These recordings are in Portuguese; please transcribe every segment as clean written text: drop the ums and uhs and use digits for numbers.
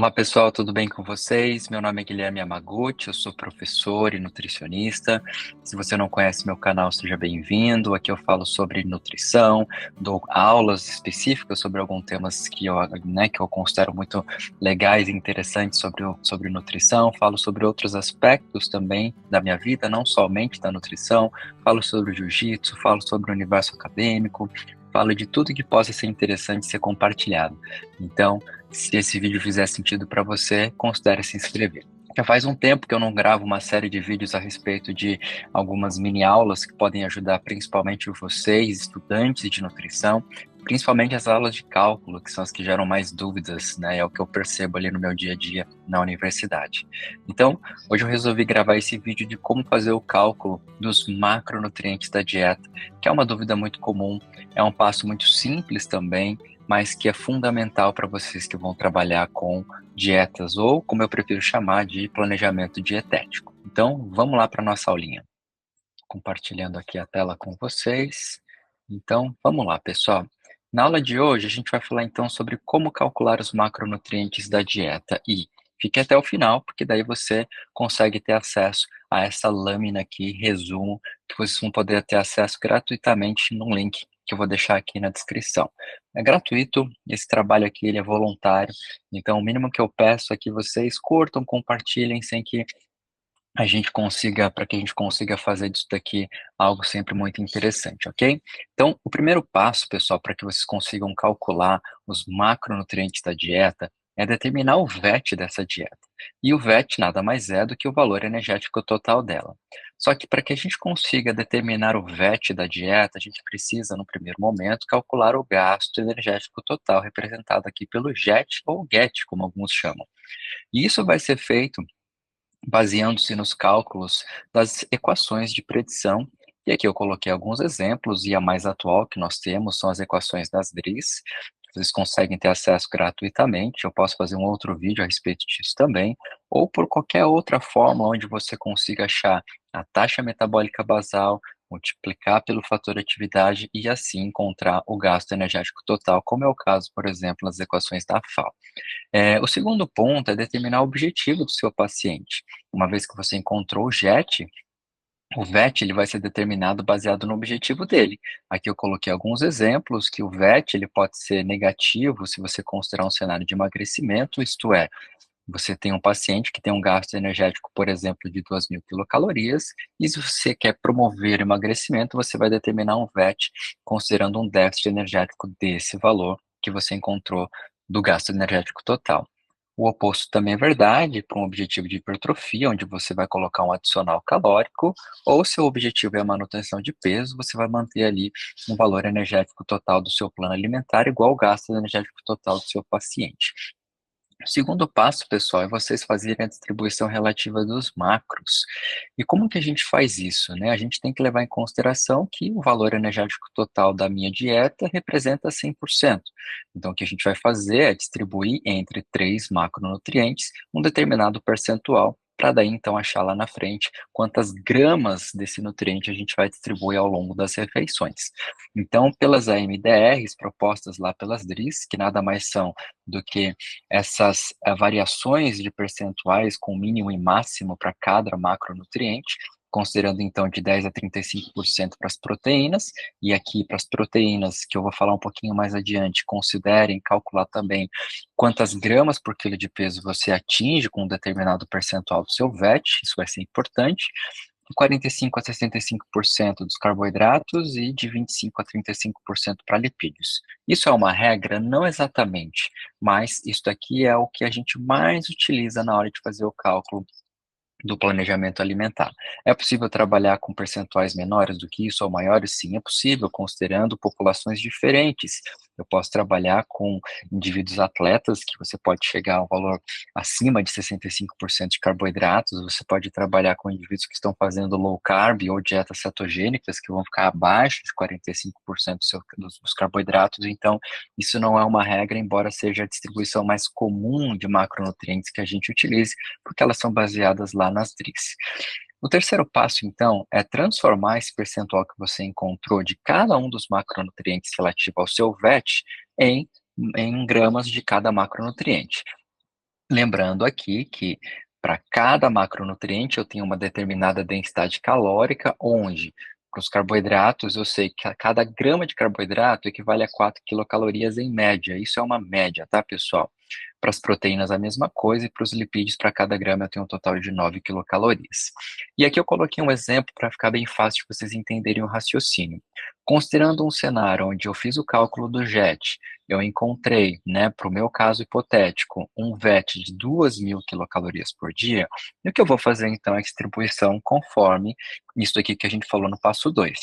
Olá pessoal, tudo bem com vocês? Meu nome é Guilherme Yamaguchi, eu sou professor e nutricionista. Se você não conhece meu canal, seja bem-vindo. Aqui eu falo sobre nutrição, dou aulas específicas sobre alguns temas que eu considero muito legais e interessantes sobre nutrição. Falo sobre outros aspectos também da minha vida, não somente da nutrição. Falo sobre jiu-jitsu, falo sobre o universo acadêmico, falo de tudo que possa ser interessante ser compartilhado. Então, se esse vídeo fizer sentido para você, considere se inscrever. Já faz um tempo que eu não gravo uma série de vídeos a respeito de algumas mini aulas que podem ajudar principalmente vocês, estudantes de nutrição, principalmente as aulas de cálculo, que são as que geram mais dúvidas, né? É o que eu percebo ali no meu dia a dia na universidade. Então, hoje eu resolvi gravar esse vídeo de como fazer o cálculo dos macronutrientes da dieta, que é uma dúvida muito comum, é um passo muito simples também, mas que é fundamental para vocês que vão trabalhar com dietas ou, como eu prefiro chamar, de planejamento dietético. Então, vamos lá para a nossa aulinha. Compartilhando aqui a tela com vocês. Então, vamos lá, pessoal. Na aula de hoje, a gente vai falar então sobre como calcular os macronutrientes da dieta e fique até o final, porque daí você consegue ter acesso a essa lâmina aqui, resumo, que vocês vão poder ter acesso gratuitamente no link que eu vou deixar aqui na descrição. É gratuito, esse trabalho aqui ele é voluntário, então o mínimo que eu peço é que vocês curtam, compartilhem, sem que para que a gente consiga fazer disso daqui algo sempre muito interessante, ok? Então, o primeiro passo, pessoal, para que vocês consigam calcular os macronutrientes da dieta é determinar o VET dessa dieta. E o VET nada mais é do que o valor energético total dela. Só que para que a gente consiga determinar o VET da dieta, a gente precisa, no primeiro momento, calcular o gasto energético total, representado aqui pelo JET ou GET, como alguns chamam. E isso vai ser feito baseando-se nos cálculos das equações de predição. E aqui eu coloquei alguns exemplos, e a mais atual que nós temos são as equações das DRIs, que vocês conseguem ter acesso gratuitamente. Eu posso fazer um outro vídeo a respeito disso também, ou por qualquer outra forma onde você consiga achar a taxa metabólica basal, multiplicar pelo fator atividade e assim encontrar o gasto energético total, como é o caso, por exemplo, nas equações da FAO. O segundo ponto é determinar o objetivo do seu paciente. Uma vez que você encontrou o JET, o VET ele vai ser determinado baseado no objetivo dele. Aqui eu coloquei alguns exemplos que o VET ele pode ser negativo se você considerar um cenário de emagrecimento, isto é, você tem um paciente que tem um gasto energético, por exemplo, de 2.000 quilocalorias, e se você quer promover emagrecimento, você vai determinar um VET considerando um déficit energético desse valor que você encontrou do gasto energético total. O oposto também é verdade para um objetivo de hipertrofia, onde você vai colocar um adicional calórico, ou se o objetivo é a manutenção de peso, você vai manter ali um valor energético total do seu plano alimentar igual ao gasto energético total do seu paciente. O segundo passo, pessoal, é vocês fazerem a distribuição relativa dos macros. E como que a gente faz isso, né? A gente tem que levar em consideração que o valor energético total da minha dieta representa 100%. Então, o que a gente vai fazer é distribuir entre três macronutrientes um determinado percentual, para daí então achar lá na frente quantas gramas desse nutriente a gente vai distribuir ao longo das refeições. Então, pelas AMDRs propostas lá pelas DRIs, que nada mais são do que essas variações de percentuais com mínimo e máximo para cada macronutriente, considerando então de 10 a 35% para as proteínas, e aqui para as proteínas, que eu vou falar um pouquinho mais adiante, considerem calcular também quantas gramas por quilo de peso você atinge com um determinado percentual do seu VET, isso vai ser importante, 45 a 65% dos carboidratos e de 25 a 35% para lipídios. Isso é uma regra? Não exatamente, mas isso aqui é o que a gente mais utiliza na hora de fazer o cálculo do planejamento alimentar. É possível trabalhar com percentuais menores do que isso ou maiores? Sim, é possível, considerando populações diferentes. Eu posso trabalhar com indivíduos atletas, que você pode chegar a um valor acima de 65% de carboidratos, você pode trabalhar com indivíduos que estão fazendo low carb ou dietas cetogênicas, que vão ficar abaixo de 45% dos carboidratos, então isso não é uma regra, embora seja a distribuição mais comum de macronutrientes que a gente utilize, porque elas são baseadas lá nas DRIs. O terceiro passo, então, é transformar esse percentual que você encontrou de cada um dos macronutrientes relativo ao seu VET em gramas de cada macronutriente. Lembrando aqui que para cada macronutriente eu tenho uma determinada densidade calórica, onde para os carboidratos eu sei que a cada grama de carboidrato equivale a 4 quilocalorias em média. Isso é uma média, tá, pessoal? Para as proteínas a mesma coisa e para os lipídios, para cada grama eu tenho um total de 9 quilocalorias. E aqui eu coloquei um exemplo para ficar bem fácil de vocês entenderem o raciocínio. Considerando um cenário onde eu fiz o cálculo do JET, eu encontrei, né, para o meu caso hipotético, um VET de 2.000 quilocalorias por dia, e o que eu vou fazer então é a distribuição conforme isso aqui que a gente falou no passo 2.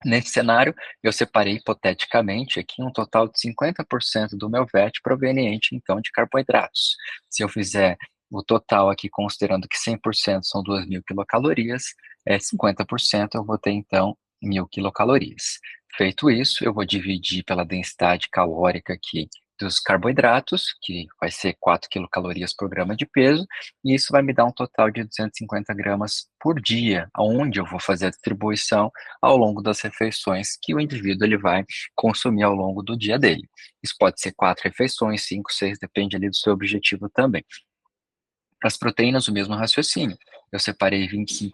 Nesse cenário, eu separei hipoteticamente aqui um total de 50% do meu VET proveniente então de carboidratos. Se eu fizer o total aqui considerando que 100% são 2.000 quilocalorias, 50% eu vou ter então 1.000 quilocalorias. Feito isso, eu vou dividir pela densidade calórica aqui dos carboidratos, que vai ser 4 quilocalorias por grama de peso, e isso vai me dar um total de 250 gramas por dia, aonde eu vou fazer a distribuição ao longo das refeições que o indivíduo ele vai consumir ao longo do dia dele. Isso pode ser 4 refeições, 5, 6, depende ali do seu objetivo também. Para as proteínas, o mesmo raciocínio. Eu separei 25%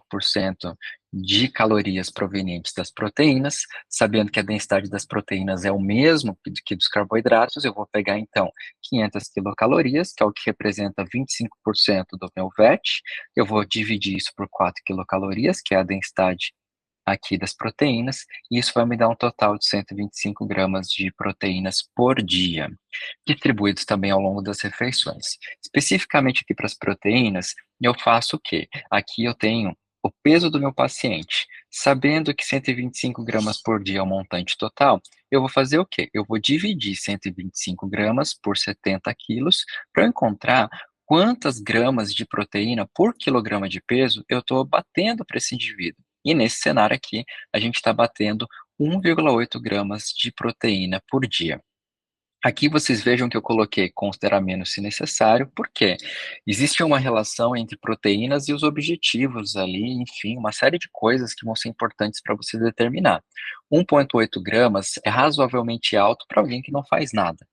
de calorias provenientes das proteínas, sabendo que a densidade das proteínas é o mesmo que dos carboidratos, eu vou pegar então 500 quilocalorias, que é o que representa 25% do meu VET, eu vou dividir isso por 4 quilocalorias, que é a densidade aqui das proteínas, e isso vai me dar um total de 125 gramas de proteínas por dia, distribuídos também ao longo das refeições. Especificamente aqui para as proteínas, eu faço o quê? Aqui eu tenho o peso do meu paciente. Sabendo que 125 gramas por dia é o montante total, eu vou fazer o quê? Eu vou dividir 125 gramas por 70 quilos para eu encontrar quantas gramas de proteína por quilograma de peso eu estou batendo para esse indivíduo. E nesse cenário aqui, a gente está batendo 1,8 gramas de proteína por dia. Aqui vocês vejam que eu coloquei considerar menos se necessário, porque existe uma relação entre proteínas e os objetivos ali, enfim, uma série de coisas que vão ser importantes para você determinar. 1,8 gramas é razoavelmente alto para alguém que não faz nada.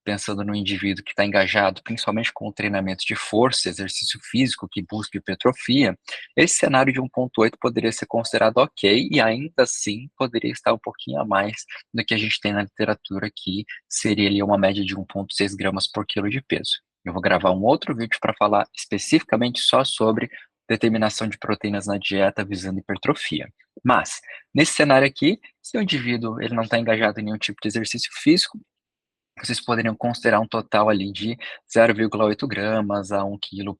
Pensando no indivíduo que está engajado, principalmente com o treinamento de força, exercício físico que busca hipertrofia, esse cenário de 1,8 poderia ser considerado ok e ainda assim poderia estar um pouquinho a mais do que a gente tem na literatura aqui seria ali uma média de 1,6 gramas por quilo de peso. Eu vou gravar um outro vídeo para falar especificamente só sobre determinação de proteínas na dieta visando hipertrofia. Mas, nesse cenário aqui, se o indivíduo ele não está engajado em nenhum tipo de exercício físico, vocês poderiam considerar um total ali de 0,8 gramas a 1 quilo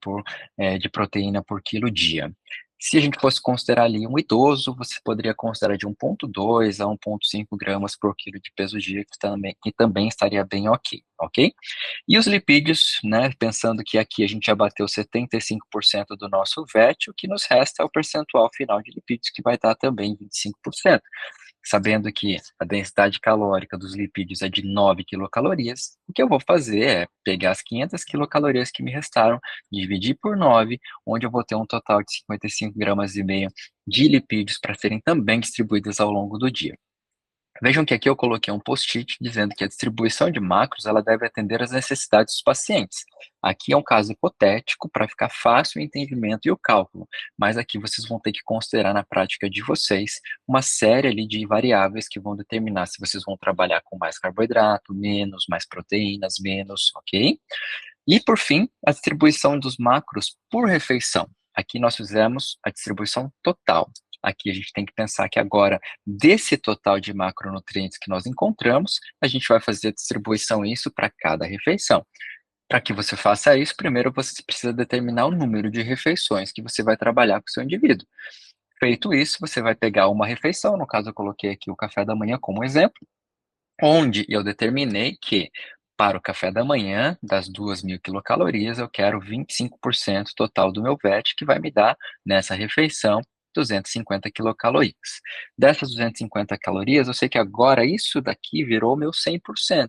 de proteína por quilo dia. Se a gente fosse considerar ali um idoso, você poderia considerar de 1,2 a 1,5 gramas por quilo de peso dia, que também estaria bem ok, ok? E os lipídios, né, pensando que aqui a gente já bateu 75% do nosso VET, o que nos resta é o percentual final de lipídios, que vai dar também 25%. Sabendo que a densidade calórica dos lipídios é de 9 quilocalorias, o que eu vou fazer é pegar as 500 quilocalorias que me restaram, dividir por 9, onde eu vou ter um total de 55 gramas e meio de lipídios para serem também distribuídos ao longo do dia. Vejam que aqui eu coloquei um post-it dizendo que a distribuição de macros ela deve atender às necessidades dos pacientes. Aqui é um caso hipotético para ficar fácil o entendimento e o cálculo, mas aqui vocês vão ter que considerar na prática de vocês uma série ali de variáveis que vão determinar se vocês vão trabalhar com mais carboidrato, menos, mais proteínas, menos, ok? E por fim, a distribuição dos macros por refeição. Aqui nós fizemos a distribuição total. Aqui a gente tem que pensar que agora, desse total de macronutrientes que nós encontramos, a gente vai fazer a distribuição isso para cada refeição. Para que você faça isso, primeiro você precisa determinar o número de refeições que você vai trabalhar com o seu indivíduo. Feito isso, você vai pegar uma refeição, no caso eu coloquei aqui o café da manhã como exemplo, onde eu determinei que para o café da manhã, das 2.000 quilocalorias, eu quero 25% total do meu VET, que vai me dar, nessa refeição, 250 quilocalorias. Dessas 250 calorias, eu sei que agora isso daqui virou meu 100%.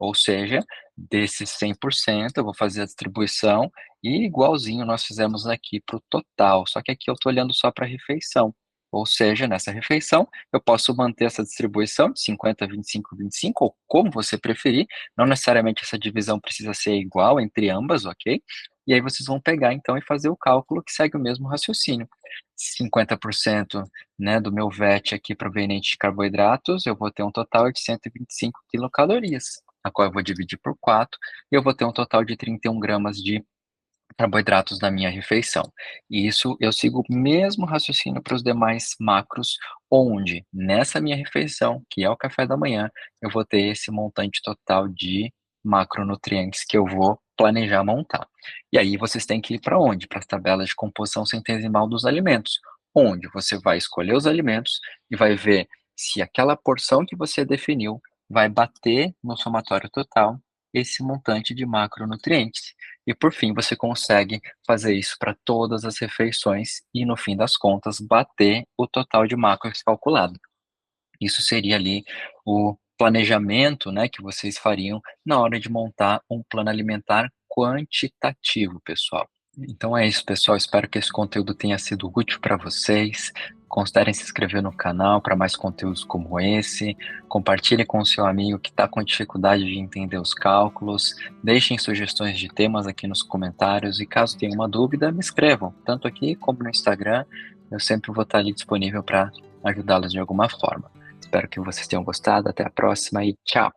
Ou seja, desses 100%, eu vou fazer a distribuição e igualzinho nós fizemos aqui para o total, só que aqui eu estou olhando só para a refeição. Ou seja, nessa refeição, eu posso manter essa distribuição de 50, 25, 25, ou como você preferir. Não necessariamente essa divisão precisa ser igual entre ambas, ok? E aí vocês vão pegar então e fazer o cálculo que segue o mesmo raciocínio. 50%, né, do meu VET aqui proveniente de carboidratos, eu vou ter um total de 125 quilocalorias, a qual eu vou dividir por 4 e eu vou ter um total de 31 gramas de carboidratos na minha refeição. E isso eu sigo o mesmo raciocínio para os demais macros, onde nessa minha refeição, que é o café da manhã, eu vou ter esse montante total de macronutrientes que eu vou planejar montar. E aí vocês têm que ir para onde? Para as tabelas de composição centesimal dos alimentos, onde você vai escolher os alimentos e vai ver se aquela porção que você definiu vai bater no somatório total esse montante de macronutrientes. E por fim, você consegue fazer isso para todas as refeições e, no fim das contas, bater o total de macros calculado. Isso seria ali o planejamento, né, que vocês fariam na hora de montar um plano alimentar quantitativo, pessoal. Então é isso, pessoal. Espero que esse conteúdo tenha sido útil para vocês. Considerem se inscrever no canal para mais conteúdos como esse. Compartilhe com o seu amigo que está com dificuldade de entender os cálculos. Deixem sugestões de temas aqui nos comentários e caso tenha uma dúvida, me escrevam, tanto aqui como no Instagram. Eu sempre vou estar ali disponível para ajudá-los de alguma forma. Espero que vocês tenham gostado. Até a próxima e tchau!